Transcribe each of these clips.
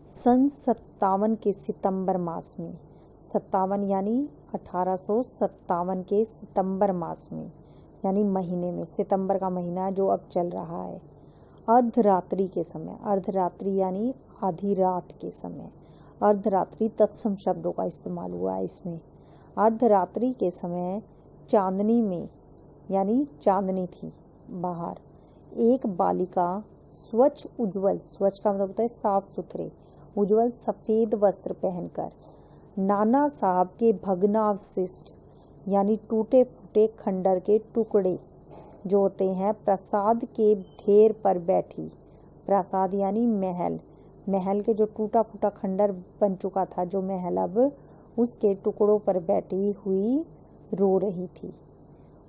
सन 57 के सितंबर मास में, 57 यानी 1857 के सितंबर मास में यानी महीने में, सितंबर का महीना जो अब चल रहा है, अर्धरात्रि के समय, अर्धरात्रि यानी आधी रात के समय, अर्धरात्रि तत्सम शब्दों का इस्तेमाल हुआ है इसमें। अर्धरात्रि के समय चांदनी में यानी चांदनी थी बाहर, एक बालिका स्वच्छ उज्जवल, स्वच्छ का मतलब होता है साफ सुथरे, उज्जवल सफेद वस्त्र पहनकर नाना साहब के भग्नावशिष्ट यानी टूटे फूटे खंडर के टुकड़े जो होते हैं प्रसाद के ढेर पर बैठी, प्रसाद यानी महल, महल के जो टूटा फूटा खंडर बन चुका था जो महल, अब उसके टुकड़ों पर बैठी हुई रो रही थी।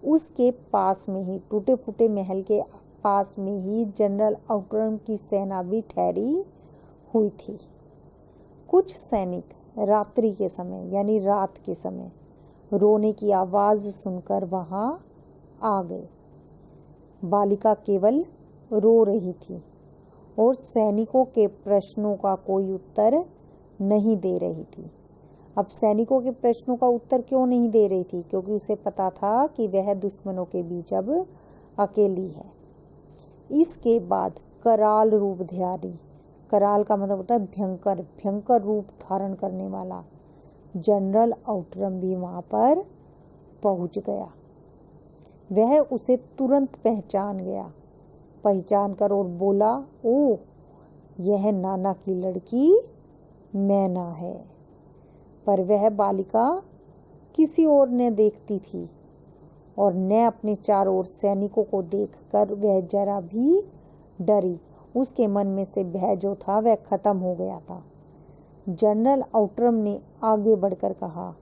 उसके पास में ही, टूटे फूटे महल के पास में ही जनरल आउटरम की सेना भी ठहरी हुई थी। कुछ सैनिक रात्रि के समय यानी रात के समय रोने की आवाज सुनकर वहां आ गए। बालिका केवल रो रही थी और सैनिकों के प्रश्नों का कोई उत्तर नहीं दे रही थी। अब सैनिकों के प्रश्नों का उत्तर क्यों नहीं दे रही थी? क्योंकि उसे पता था कि वह दुश्मनों के बीच अब अकेली है। इसके बाद कराल रूप धारी, कराल का मतलब होता है भयंकर, भयंकर रूप धारण करने वाला जनरल आउटरम भी वहां पर पहुंच गया। वह उसे तुरंत पहचान गया, पहचान कर और बोला, ओ यह नाना की लड़की मैना है। पर वह बालिका किसी और न देखती थी और न अपने चारों ओर सैनिकों को देखकर वह जरा भी डरी। उसके मन में से भय जो था वह खत्म हो गया था। जनरल आउटरम ने आगे बढ़कर कहा,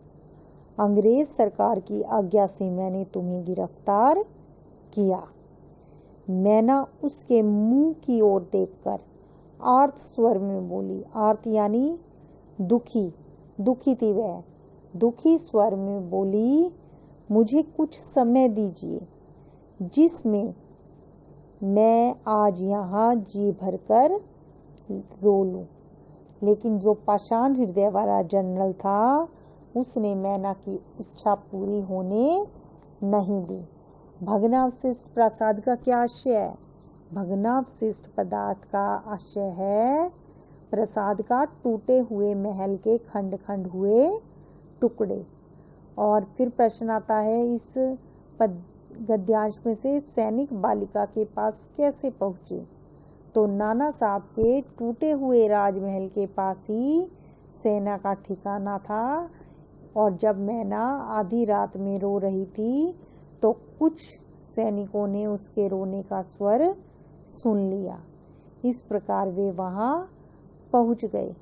अंग्रेज सरकार की आज्ञा से मैंने तुम्हें गिरफ्तार किया। मैना उसके मुंह की ओर देखकर आर्त स्वर में बोली, आर्त यानी दुखी, दुखी थी वह, दुखी स्वर में बोली, मुझे कुछ समय दीजिए जिसमें मैं आज यहाँ जी भरकर रो लूं। लेकिन जो पाषाण हृदय वाला जनरल था उसने मैना की इच्छा पूरी होने नहीं दी। भग्नावशिष्ट प्रासाद का क्या आशय है? भग्नावशिष्ट पदार्थ का आशय है प्रसाद का टूटे हुए महल के खंड खंड हुए टुकड़े। और फिर प्रश्न आता है इस गद्यांश में से, सैनिक बालिका के पास कैसे पहुंचे? तो नाना साहब के टूटे हुए राजमहल के पास ही सेना का ठिकाना था। और जब मैना आधी रात में रो रही थी तो कुछ सैनिकों ने उसके रोने का स्वर सुन लिया। इस प्रकार वे वहां पहुंच गए।